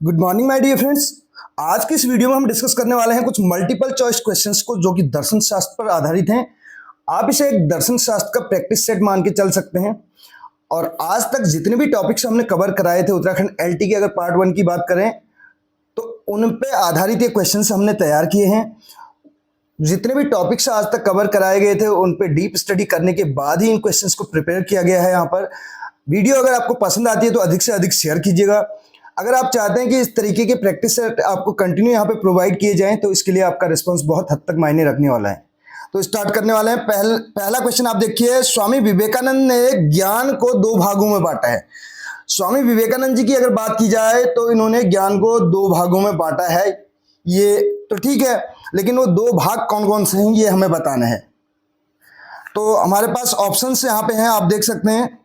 Good morning my dear friends. आज के इस वीडियो में हम डिस्कस करने वाले हैं कुछ मल्टीपल चॉइस क्वेश्चंस को जो कि दर्शन शास्त्र पर आधारित हैं। आप इसे एक दर्शन शास्त्र का प्रैक्टिस सेट मान के चल सकते हैं। और आज तक जितने भी टॉपिक्स हमने कवर कराए थे उत्तराखंड एलटी के अगर पार्ट 1 की बात करें तो उन पे आधारित ये क्वेश्चंस हमने तैयार किए हैं। जितने भी टॉपिक्स आज तक कवर कराए गए थे उन पे डीप स्टडी करने के बाद ही इन क्वेश्चंस को प्रिपेयर किया गया है। यहाँ पर वीडियो अगर आपको पसंद आती है तो अधिक से अधिक शेयर कीजिएगा। अगर आप चाहते हैं कि इस तरीके के प्रैक्टिस सेट आपको कंटिन्यू यहाँ पे प्रोवाइड किए जाएं तो इसके लिए आपका रिस्पांस बहुत हद तक मायने रखने वाला है। तो स्टार्ट करने वाले हैं। पहला क्वेश्चन आप देखिए, स्वामी विवेकानंद ने ज्ञान को दो भागों में बांटा है। स्वामी विवेकानंद जी की अगर बात की जाए तो इन्होंने ज्ञान को दो भागों में बांटा है। ये तो ठीक है, लेकिन वो दो भाग कौन कौन से हैं ये हमें बताना है। तो हमारे पास ऑप्शंस यहाँ पे हैं, आप देख सकते हैं।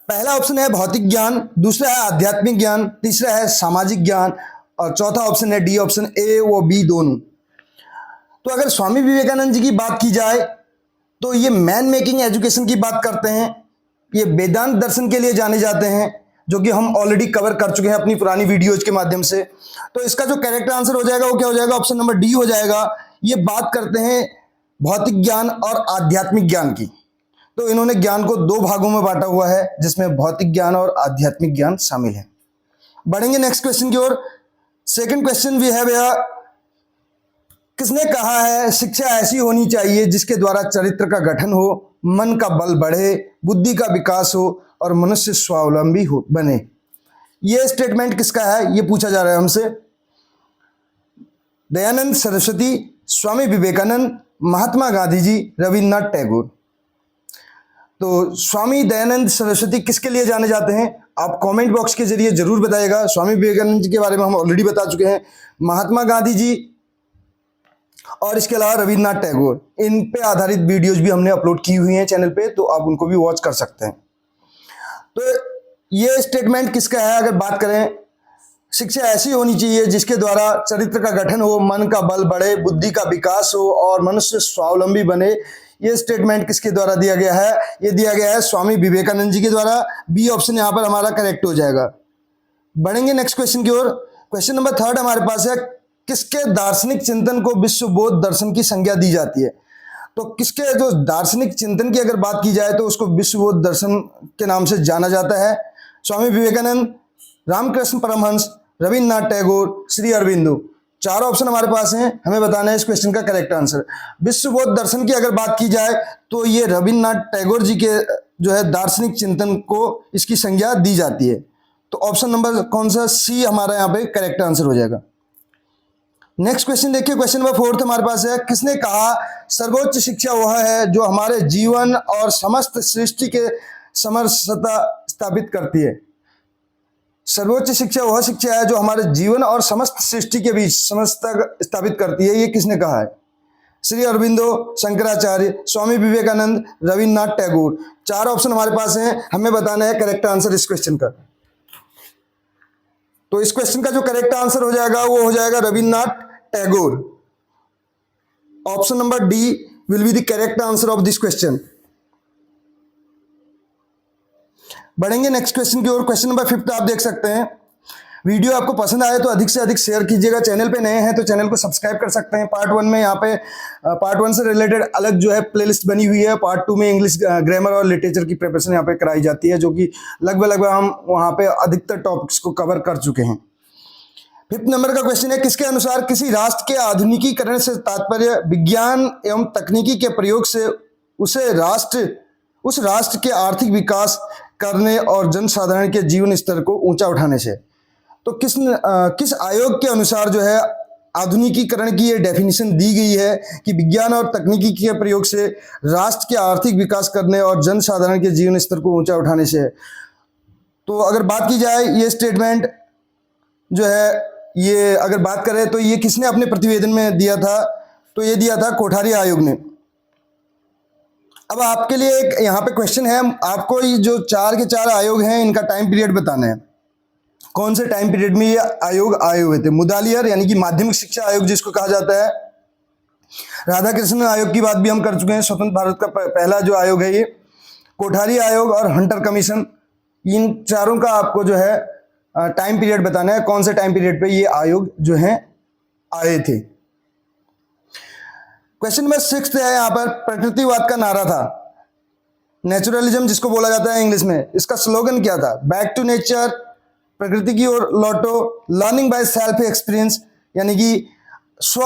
पहला ऑप्शन है भौतिक ज्ञान, दूसरा है आध्यात्मिक ज्ञान, तीसरा है सामाजिक ज्ञान और चौथा ऑप्शन है डी ऑप्शन ए व बी दोनों। तो अगर स्वामी विवेकानंद जी की बात की जाए तो ये मैन मेकिंग एजुकेशन की बात करते हैं। ये वेदांत दर्शन के लिए जाने जाते हैं जो कि हम ऑलरेडी कवर कर चुके हैं अपनी पुरानी वीडियोज के माध्यम से। तो इसका जो करेक्ट आंसर हो जाएगा वो क्या हो जाएगा, ऑप्शन नंबर डी हो जाएगा। ये बात करते हैं भौतिक ज्ञान और आध्यात्मिक ज्ञान की। तो इन्होंने ज्ञान को दो भागों में बांटा हुआ है जिसमें भौतिक ज्ञान और आध्यात्मिक ज्ञान शामिल है। बढ़ेंगे नेक्स्ट क्वेश्चन की ओर। सेकंड क्वेश्चन भी है भैया, किसने कहा है शिक्षा ऐसी होनी चाहिए जिसके द्वारा चरित्र का गठन हो, मन का बल बढ़े, बुद्धि का विकास हो और मनुष्य स्वावलंबी हो बने। यह स्टेटमेंट किसका है ये पूछा जा रहा है हमसे। दयानंद सरस्वती, स्वामी विवेकानंद, महात्मा गांधी जी, रविन्द्रनाथ टैगोर। तो स्वामी दयानंद सरस्वती किसके लिए जाने जाते हैं आप कमेंट बॉक्स के जरिए जरूर बताइएगा। स्वामी विवेकानंद जी के बारे में हम ऑलरेडी बता चुके हैं। महात्मा गांधी जी और इसके अलावा रविन्द्रनाथ टैगोर, इन पे आधारित वीडियोज भी हमने अपलोड की हुई हैं चैनल पे, तो आप उनको भी वॉच कर सकते हैं। तो ये स्टेटमेंट किसका है अगर बात करें, शिक्षा ऐसी होनी चाहिए जिसके द्वारा चरित्र का गठन हो, मन का बल बढ़े, बुद्धि का विकास हो और मनुष्य स्वावलंबी बने। ये स्टेटमेंट किसके द्वारा दिया गया है, ये दिया गया है स्वामी विवेकानंद जी के द्वारा। बी ऑप्शन यहां पर हमारा करेक्ट हो जाएगा। बढ़ेंगे नेक्स्ट क्वेश्चन की ओर। क्वेश्चन नंबर 3 हमारे पास है, किसके दार्शनिक चिंतन को विश्वबोध दर्शन की संज्ञा दी जाती है। तो किसके जो दार्शनिक चिंतन की अगर बात की जाए तो उसको विश्वबोध दर्शन के नाम से जाना जाता है। स्वामी विवेकानंद, रामकृष्ण परमहंस, रविन्द्रनाथ टैगोर, श्री अरविंदो। चार ऑप्शन हमारे पास हैं, हमें बताना है इस क्वेश्चन का करेक्ट आंसर। विश्वबोध दर्शन की अगर बात की जाए तो ये रविन्द्रनाथ टैगोर जी के जो है दार्शनिक चिंतन को इसकी संज्ञा दी जाती है। तो ऑप्शन नंबर कौन सा, सी हमारा यहाँ पे करेक्ट आंसर हो जाएगा। नेक्स्ट क्वेश्चन देखिए, क्वेश्चन नंबर 4 हमारे पास है, किसने कहा सर्वोच्च शिक्षा वह है जो हमारे जीवन और समस्त सृष्टि के समरसता स्थापित करती है। सर्वोच्च शिक्षा वह शिक्षा है जो हमारे जीवन और समस्त सृष्टि के बीच समरसता स्थापित करती है। ये किसने कहा है, श्री अरविंदो, शंकराचार्य, स्वामी विवेकानंद, रविन्द्रनाथ टैगोर। चार ऑप्शन हमारे पास हैं, हमें बताना है करेक्ट आंसर इस क्वेश्चन का। तो इस क्वेश्चन का जो करेक्ट आंसर हो जाएगा वो हो जाएगा Rabindranath Tagore. Option number D will be the correct answer of this question. बढ़ेंगे नेक्स्ट क्वेश्चन की ओर। क्वेश्चन नंबर 5 आप देख सकते हैं। वीडियो आपको पसंद आए तो अधिक से अधिक शेयर कीजिएगा। चैनल पे नए हैं तो चैनल को सब्सक्राइब कर सकते हैं। पार्ट 1 में यहाँ पे पार्ट 1 से रिलेटेड अलग जो है प्लेलिस्ट बनी हुई है। पार्ट 2 में इंग्लिश ग्रामर और लिटरेचर की प्रिपरेशन यहाँ पे कराई जाती है, जो कि लगभग हम वहाँ पे अधिकतर टॉपिक्स को कवर कर चुके हैं। 5 नंबर का क्वेश्चन है, किसके अनुसार किसी राष्ट्र के आधुनिकीकरण से तात्पर्य विज्ञान एवं तकनीकी के प्रयोग से उस राष्ट्र के आर्थिक विकास करने और जनसाधारण के जीवन स्तर को ऊंचा उठाने से। तो किस आयोग के अनुसार जो है आधुनिकीकरण की ये डेफिनेशन दी गई है कि विज्ञान और तकनीकी के प्रयोग से राष्ट्र के आर्थिक विकास करने और जनसाधारण के जीवन स्तर को ऊंचा उठाने से। तो अगर बात की जाए ये स्टेटमेंट जो है, ये अगर बात करें तो ये किसने अपने प्रतिवेदन में दिया था, तो ये दिया था कोठारी आयोग ने। अब आपके लिए एक यहाँ पे क्वेश्चन है, आपको ये जो 4 के 4 आयोग हैं इनका टाइम पीरियड बताना है। कौन से टाइम पीरियड में ये आयोग आए हुए थे। मुदालियर यानी कि माध्यमिक शिक्षा आयोग जिसको कहा जाता है। राधा कृष्ण आयोग की बात भी हम कर चुके हैं, स्वतंत्र भारत का पहला जो आयोग है ये। कोठारी आयोग और हंटर कमीशन इन चारों का आपको जो है टाइम पीरियड बताना है, कौन से टाइम पीरियड पे ये आयोग जो है आए थे। क्वेश्चन नंबर 6 है, यहाँ पर प्रकृतिवाद का नारा था, नेचुरलिज्म जिसको बोला जाता है इंग्लिश में, इसका स्लोगन क्या था? बैक टू नेचर, प्रकृति की ओर लौटो, लर्निंग बाय सेल्फ एक्सपीरियंस यानी कि स्व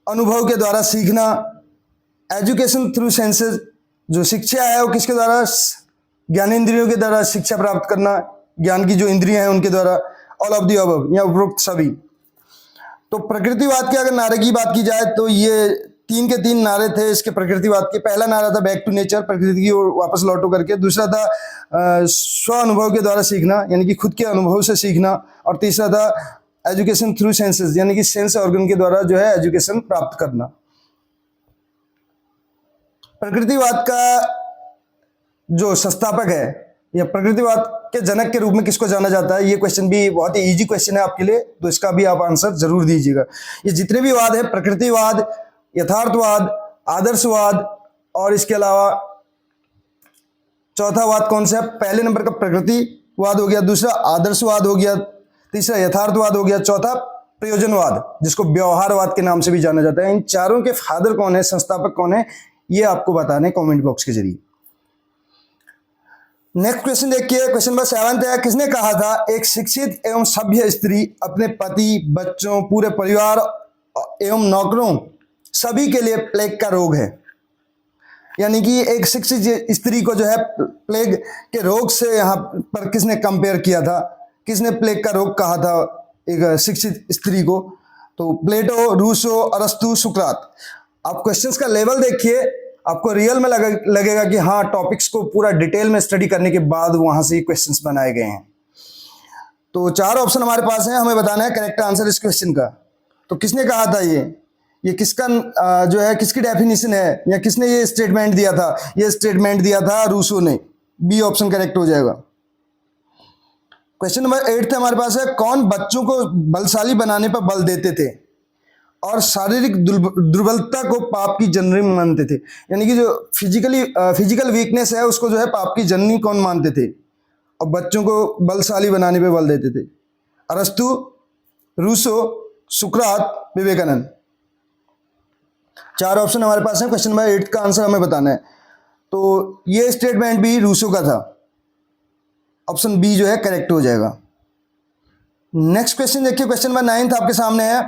अनुभव के द्वारा सीखना, एजुकेशन थ्रू सेंसेस, जो शिक्षा है वो किसके द्वारा? ज्ञानेंद्रियों के द्वारा शिक्षा प्राप्त करना, ज्ञान की जो इंद्रियां हैं उनके द्वारा, ऑल ऑफ द अबव या उपरोक्त सभी। तो प्रकृतिवाद के अगर नारे की बात की जाए तो ये 3 के 3 नारे थे इसके प्रकृतिवाद के। पहला नारा था बैक टू नेचर, प्रकृति की ओर वापस लौटो करके। दूसरा था स्व अनुभव के द्वारा सीखना यानी कि खुद के अनुभव से सीखना। और तीसरा था एजुकेशन थ्रू सेंसेस यानी कि सेंस ऑर्गन के द्वारा जो है एजुकेशन प्राप्त करना। प्रकृतिवाद का जो संस्थापक है या प्रकृतिवाद के जनक के रूप में किसको जाना जाता है? ये क्वेश्चन भी बहुत ही इजी क्वेश्चन है आपके लिए, तो इसका भी आप आंसर जरूर दीजिएगा। ये जितने भी वाद है, प्रकृतिवाद, यथार्थवाद, आदर्शवाद और इसके अलावा चौथा वाद कौन सा है? पहले नंबर का प्रकृतिवाद हो गया, दूसरा आदर्शवाद हो गया, तीसरा यथार्थवाद हो गया, चौथा प्रयोजनवाद जिसको व्यवहारवाद के नाम से भी जाना जाता है। इन चारों के फादर कौन है, संस्थापक कौन है, ये आपको बताने कमेंट बॉक्स के जरिए। नेक्स्ट क्वेश्चन देखिए, क्वेश्चन नंबर 7 है, किसने कहा था एक शिक्षित एवं सभ्य स्त्री अपने पति, बच्चों, पूरे परिवार एवं नौकरों सभी के लिए प्लेग का रोग है? यानी कि एक शिक्षित स्त्री को जो है प्लेग के रोग से यहाँ पर किसने कंपेयर किया था? किसने प्लेग का रोग कहा था एक शिक्षित स्त्री को? तो प्लेटो, रूसो, अरस्तु, सुकरात। आप क्वेश्चंस का लेवल देखिए, आपको रियल में लगेगा कि हाँ टॉपिक्स को पूरा डिटेल में स्टडी करने के बाद वहां से क्वेश्चंस बनाए गए हैं। तो 4 ऑप्शन हमारे पास हैं, हमें बताना है करेक्ट आंसर इस क्वेश्चन का। तो किसने कहा था ये किसका जो है किसकी डेफिनेशन है या किसने ये स्टेटमेंट दिया था? ये स्टेटमेंट दिया था रूसो ने। बी ऑप्शन करेक्ट हो जाएगा। क्वेश्चन नंबर 8 हमारे पास है, कौन बच्चों को बलशाली बनाने पर बल देते थे और शारीरिक दुर्बलता को पाप की जननी मानते थे? यानी कि जो फिजिकल वीकनेस है उसको जो है पाप की जननी कौन मानते थे और बच्चों को बलशाली बनाने पे बल देते थे? अरस्तु, रूसो, सुकरात, विवेकानंद। 4 ऑप्शन हमारे पास है, क्वेश्चन नंबर 8 का आंसर हमें बताना है। तो ये स्टेटमेंट भी रूसो का था, ऑप्शन बी जो है करेक्ट हो जाएगा। नेक्स्ट क्वेश्चन देखिए, क्वेश्चन नंबर 9 आपके सामने है,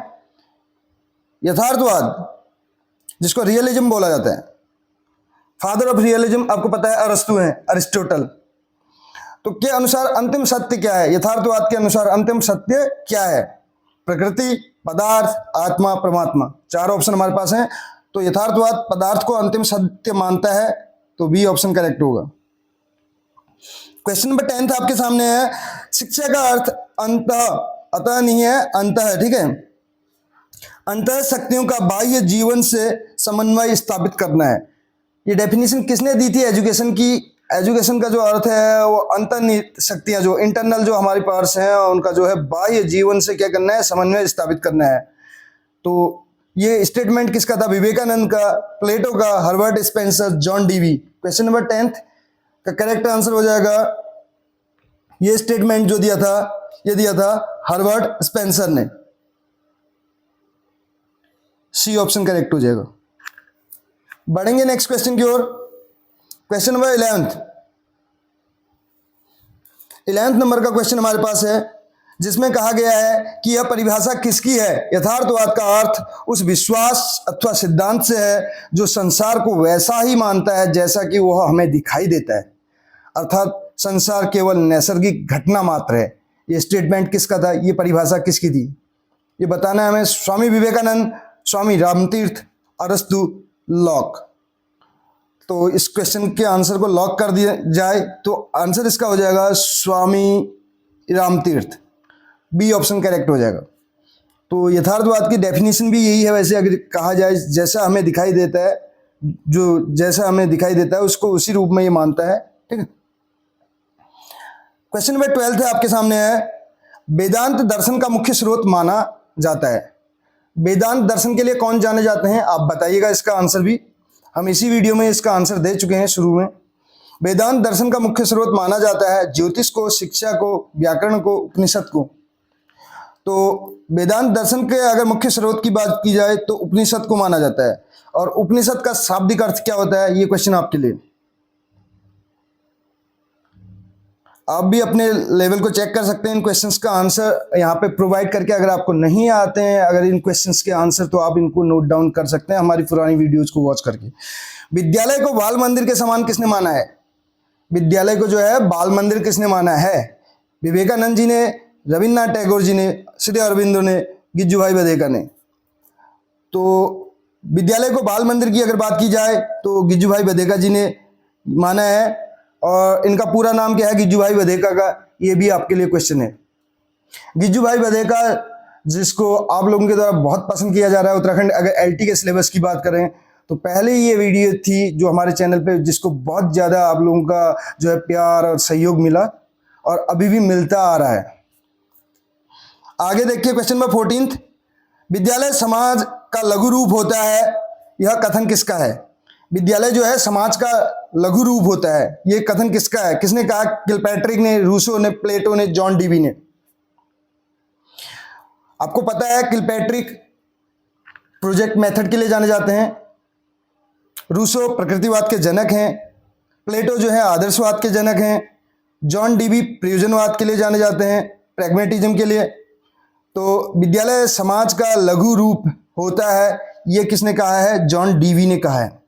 यथार्थवाद जिसको रियलिज्म बोला जाता है। फादर ऑफ रियलिज्म आपको पता है अरस्तु हैं, अरिस्टोटल। तो के अनुसार अंतिम सत्य क्या है? यथार्थवाद के अनुसार अंतिम सत्य क्या है? प्रकृति, पदार्थ, आत्मा, परमात्मा। 4 ऑप्शन हमारे पास हैं। तो यथार्थवाद पदार्थ को अंतिम सत्य मानता है, तो बी ऑप्शन करेक्ट होगा। क्वेश्चन नंबर 10 आपके सामने है, शिक्षा का अर्थ अतः नहीं है, अंतः है, ठीक है। अंतः शक्तियों का बाह्य जीवन से समन्वय स्थापित करना है। ये डेफिनेशन किसने दी थी एजुकेशन की? एजुकेशन का जो अर्थ है वो अंतर्निहित शक्तियां, जो इंटरनल जो हमारी पावर्स हैं उनका जो है बाह्य जीवन से क्या करना है? समन्वय स्थापित करना है। तो ये स्टेटमेंट किसका था? विवेकानंद का, प्लेटो का, Herbert Spencer, John Dewey. Question number 10 का करेक्ट आंसर हो जाएगा, ये स्टेटमेंट जो दिया था ये दिया था हर्बर्ट स्पेंसर ने। सी ऑप्शन करेक्ट हो जाएगा। बढ़ेंगे नेक्स्ट क्वेश्चन की ओर। क्वेश्चन नंबर 11 नंबर का क्वेश्चन हमारे पास है, जिसमें कहा गया है कि यह परिभाषा किसकी है? यथार्थवाद का अर्थ उस विश्वास अथवा सिद्धांत से है जो संसार को वैसा ही मानता है जैसा कि वह हमें दिखाई देता है, अर्थात संसार केवल नैसर्गिक घटना मात्र है। ये स्टेटमेंट किसका था? ये परिभाषा किसकी थी? ये बताना है हमें। स्वामी विवेकानंद, स्वामी रामतीर्थ, अरस्तु, लॉक। तो इस क्वेश्चन के आंसर को लॉक कर दिया जाए तो आंसर इसका हो जाएगा स्वामी रामतीर्थ। बी ऑप्शन करेक्ट हो जाएगा। तो यथार्थवाद की डेफिनेशन भी यही है वैसे, अगर कहा जाए जैसा हमें दिखाई देता है, जो जैसा हमें दिखाई देता है उसको उसी रूप में ये मानता है, ठीक है। क्वेश्चन नंबर 12 है आपके सामने है, वेदांत दर्शन का मुख्य स्रोत माना जाता है। वेदांत दर्शन के लिए कौन जाने जाते हैं? आप बताइएगा इसका आंसर भी। हम इसी वीडियो में इसका आंसर दे चुके हैं शुरू में। वेदांत दर्शन का मुख्य स्रोत माना जाता है ज्योतिष को, शिक्षा को, व्याकरण को, उपनिषद को। तो वेदांत दर्शन के अगर मुख्य स्रोत की बात की जाए तो उपनिषद को माना जाता है। और उपनिषद का शाब्दिक अर्थ क्या होता है, ये क्वेश्चन आपके लिए। आप भी अपने लेवल को चेक कर सकते हैं इन क्वेश्चंस का आंसर यहाँ पे प्रोवाइड करके। अगर आपको नहीं आते हैं अगर इन क्वेश्चंस के आंसर, तो आप इनको नोट डाउन कर सकते हैं हमारी पुरानी वीडियोज को वॉच करके। विद्यालय को बाल मंदिर के समान किसने माना है? विद्यालय को जो है बाल मंदिर किसने माना है? विवेकानंद जी ने, रविन्द्रनाथ टैगोर जी ने, श्री अरविंदो ने, गिज्जू भाई बधेका ने। तो विद्यालय को बाल मंदिर की अगर बात की जाए तो गिज्जू भाई बधेका जी ने माना है। और इनका पूरा नाम क्या है गिज्जू भाई बधेका का, ये भी आपके लिए क्वेश्चन है। गिज्जू भाई बधेका जिसको आप लोगों के द्वारा बहुत पसंद किया जा रहा है उत्तराखंड, अगर एलटी के सिलेबस की बात करें तो पहले ये वीडियो थी जो हमारे चैनल पे जिसको बहुत ज़्यादा आप लोगों का जो है प्यार और सहयोग मिला और अभी भी मिलता आ रहा है। आगे देखिए क्वेश्चन नंबर 14, विद्यालय समाज का लघु रूप होता है, यह कथन किसका है? विद्यालय जो है समाज का लघु रूप होता है, ये कथन किसका है? किसने कहा? किलपैट्रिक ने, रूसो ने, प्लेटो ने, जॉन डीवी ने। आपको पता है किलपैट्रिक प्रोजेक्ट मेथड के लिए जाने जाते हैं, रूसो प्रकृतिवाद के जनक हैं, प्लेटो जो है आदर्शवाद के जनक हैं, जॉन डीवी प्रयोजनवाद के लिए जाने जाते हैं, प्रैग्मेटिज्म के लिए। तो विद्यालय समाज का लघु रूप होता है, ये किसने कहा है? जॉन डीवी ने कहा है।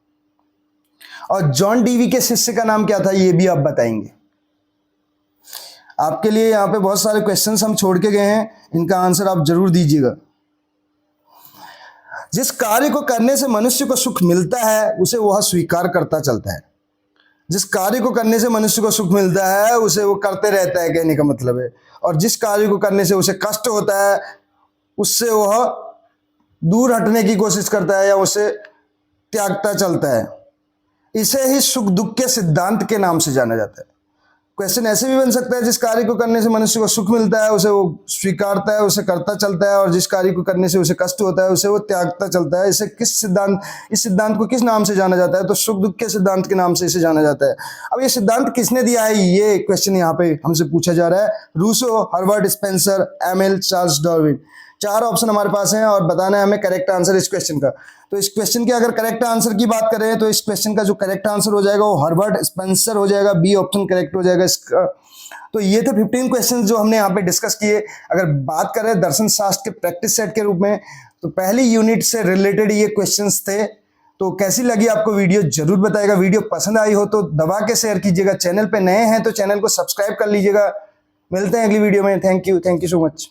और जॉन डीवी के शिष्य का नाम क्या था, ये भी आप बताएंगे। आपके लिए यहाँ पे बहुत सारे क्वेश्चंस हम छोड़ के गए हैं, इनका आंसर आप जरूर दीजिएगा। जिस कार्य को करने से मनुष्य को सुख मिलता है उसे वह स्वीकार करता चलता है। जिस कार्य को करने से मनुष्य को सुख मिलता है उसे वो करते रहता है, कहने का मतलब है। और जिस कार्य को करने से उसे कष्ट होता है उससे वह दूर हटने की कोशिश करता है या उसे त्यागता चलता है। इसे ही सुख दुख के सिद्धांत के नाम से जाना जाता है। क्वेश्चन ऐसे भी बन सकता है, जिस कार्य को करने से मनुष्य को सुख मिलता है उसे वो स्वीकारता है, उसे करता चलता है, और जिस कार्य को करने से उसे कष्ट होता है उसे वो त्यागता चलता है। इसे किस सिद्धांत, इस सिद्धांत को किस नाम से जाना जाता है? तो सुख दुख के सिद्धांत के नाम से इसे जाना जाता है। अब ये सिद्धांत किसने दिया है, ये क्वेश्चन यहाँ पे हमसे पूछा जा रहा है। Rousseau, Herbert Spencer, Emile, Charles Darwin. 4 option हमारे पास हैं और बताना है हमें करेक्ट आंसर इस क्वेश्चन का। तो इस क्वेश्चन के अगर करेक्ट आंसर की बात करें तो इस क्वेश्चन का जो करेक्ट आंसर हो जाएगा वो हर्बर्ट स्पेंसर हो जाएगा, बी ऑप्शन करेक्ट हो जाएगा इसका। तो ये थे 15 क्वेश्चन जो हमने यहाँ पे डिस्कस किए। अगर बात करें दर्शन शास्त्र के प्रैक्टिस सेट के रूप में तो पहली यूनिट से रिलेटेड ये क्वेश्चंस थे। तो कैसी लगी आपको वीडियो जरूर बताइएगा। वीडियो पसंद आई हो तो दबा के शेयर कीजिएगा। चैनल पे नए हैं तो चैनल को सब्सक्राइब कर लीजिएगा। मिलते हैं अगली वीडियो में। Thank you so much.